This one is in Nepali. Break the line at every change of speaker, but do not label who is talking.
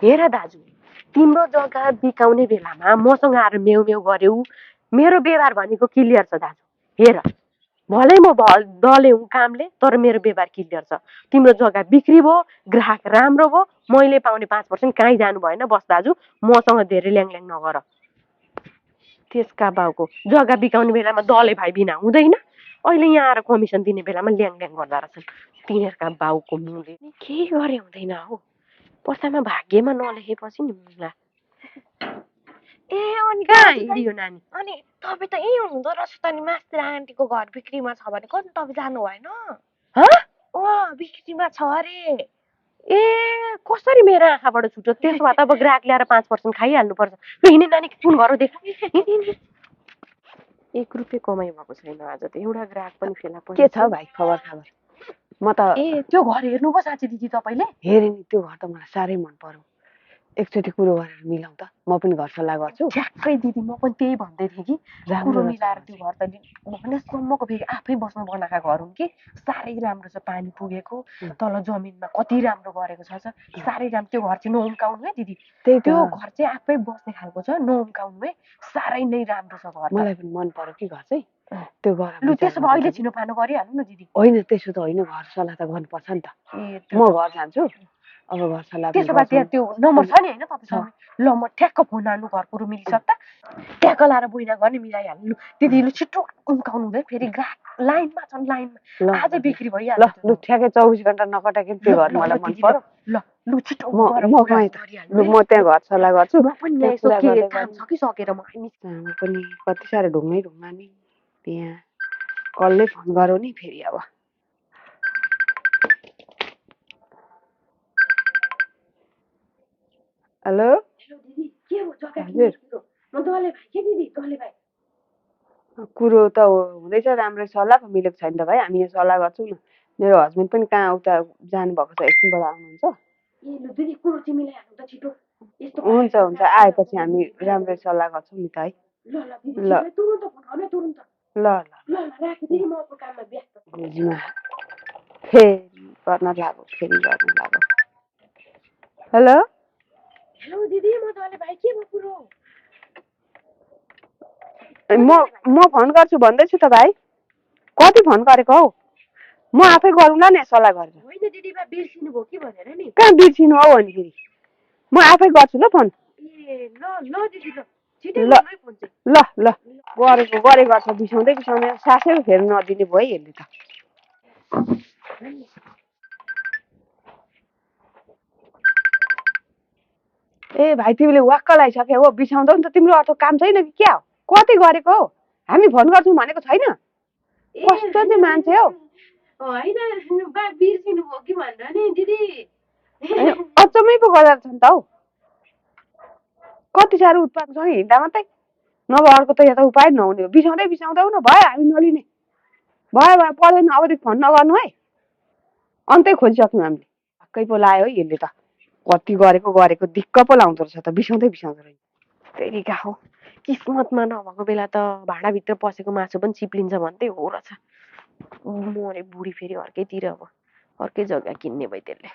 हेर दाजु, तिम्रो जग्गा बिकाउने बेलामा मसँग आएर मेउ मेउ गर्यौ, मेरो व्यवहार भनेको क्लियर छ दाजु। हेर, भलै म दले हुँ कामले, तर मेरो व्यवहार क्लियर छ। तिम्रो जग्गा बिक्री भयो, ग्राहक राम्रो भयो, मैले पाउने 5% कहीँ जानु भएन। बस दाजु, मसँग धेरै ल्याङल्याङ नगर। त्यसका बाउको जग्गा बिकाउने बेलामा दले भाइ बिना हुँदैन, अहिले यहाँ आएर कमिसन दिने बेलामा ल्याङल्याङ गर्दा रहेछन्। तिनीहरूका बाउको मुले केही गरे हुँदैन हो, पसामा भाग्यमा नलेखेपछि नि मुला।
ए अनि
कहाँ हिँडियो नानी?
अनि तपाईँ त यहीँ हुनुहुँदो रहेछ त नि, मास्टर आन्टीको घर बिक्रीमा छ भने कति तपाईँ जानु भएन? बिक्रीमा छ अरे।
ए कसरी मेरो आँखाबाट छुट्यो? त्यसो भए त अब ग्राहक ल्याएर 5% खाइहाल्नुपर्छ। ल हिँड्ने नानी, कुन घर हो देख। 1 रुपियाँ कमाइ भएको छैन आज त, एउटा ग्राहक पनि फेला पर्यो।
के छ भाइ खबर? म त
त्यो घर हेर्नुभयो साँच्ची दिदी तपाईँले?
हेरेँ नि, त्यो घर त मलाई साह्रै मन पर्यो। एकचोटि कुरो गरेर मिलाउँ त, म पनि घर सल्लाह गर्छु।
ठ्याक्कै दिदी, म पनि त्यही भन्दै थिएँ कि कुरो मिलाएर त्यो घर त भनेसम्मको फेरि आफै बस्न बनाएका घर हुन् कि साह्रै राम्रो छ। पानी पुगेको, तल जमिनमा कति राम्रो गरेको छ। साह्रै राम्रो। त्यो घर चाहिँ नउम्काउनु है दिदी, त्यो घर चाहिँ आफै बस्ने खालको छ, नउम्काउनु है। साह्रै नै राम्रो छ घर।
मलाई पनि मन पर्यो कि घर चाहिँ। त्यो घर
लु त्यसो भए अहिले छिनोफानो गरिहाल्नु न दिदी।
होइन त्यसो त होइन, घर सल्लाह त गर्नुपर्छ नि त। म घर जान्छु, अब घर सल्लाह।
त्यसो भए त्यहाँ त्यो नम्बर छ नि होइन तपाईँसँग? ल म ठ्याक्क फोन हाल्नु, घर कुरो मिलिसक्दा ट्याक्क लाएर बुइना गर्ने मिलाइहाल्नु। लु दिदी, लु छिटो उम्काउनु हुँदैन, फेरि ग्राहक लाइनमा छन्, लाइनमा। आजै बिक्री भइहाल्छ।
ल ठ्याक्कै 24 घन्टा नकटाकिन त्यो घर मलाई मन पर्यो।
लु छिटो
म त्यहाँ घर सल्लाह गर्छु।
म पनि यहाँ यसो के काम छ कि सकेर म
पनि कति साह्रो ढुङ्गा नि त्यहाँ। कसले फोन गरौँ नि फेरि अब। हेलो
दिदी, के हो जग्गा किन्ने कुरो? म दले भाइ के दिदी, दले भाइ।
कुरो त हुँदैछ, राम्रै सल्लाह मिलेको छैन त भाइ। हामी यहाँ सल्लाह गर्छौँ न। मेरो हस्बेन्ड पनि कहाँ उता जानुभएको छ, एकछिनबाट आउनुहुन्छ।
ए लु दिदी, कुरो चाहिँ मिलाइहाल्नु त छिटो।
हुन्छ, आएपछि हामी राम्रै सल्लाह गर्छौँ नि त है।
ल तुरुन्त फोन गर्नु, तुरुन्त।
ल
राखेँ दिदी, म अर्को काममा व्यस्त।
फेरि गर्न लाग्यो। हेलो
दिदी, म दले भाइ, के भयो कुरो?
म फोन गर्छु भन्दैछु त भाइ। कति फोन गरेको हौ? म आफै गरौँला नि सल्लाह गरेर।
होइन दिदी, बिर्सिनु भयो कि भनेर नि।
कहाँ बिर्सिनु हौ अनि फेरि? म आफै गर्छु ल फोन।
ए ल दिदी, ल छिटै गर्नु है फोन चाहिँ।
ल गरेको छ, बिसाउँदै सासै फेर्नु नदिने भयो यसले त। ए भाइ, तिमीले वाक्क लगाइसक्यौ हो, बिसाउँदौ नि त। तिम्रो अर्थ काम छैन कि क्या हो? कति गरेको हौ? हामी फोन गर्छौँ भनेको छैन? कस्तो चाहिँ मान्छे हौ?
होइन बिर्सिनु भयो कि भनेर नि दिदी।
अचम्मै पो गरेर छ नि त हौ। कति साह्रो उत्पादनसँग हिँड्दा मात्रै, नभए अर्को त यहाँ त उपाय नहुने हो। बिसाउँदै न भयो, हामी नलिने भयो पर्दैन। अबदेखि फोन नगर्नु है, अन्तै खोजिसक्यौँ हामीले। हक्कै पो लायो है यसले त। कति गरेको दिक्क पो लाउँदो रहेछ त, बिसाउँदै रहेछ।
तेरिका हो, किस्मतमा नभएको बेला त भाँडाभित्र पसेको मासु पनि चिप्लिन्छ भन्दै हो रहेछ। मरे बुढी फेरि अर्कैतिर, अब अर्कै जग्गा किन्ने भयो त्यसले।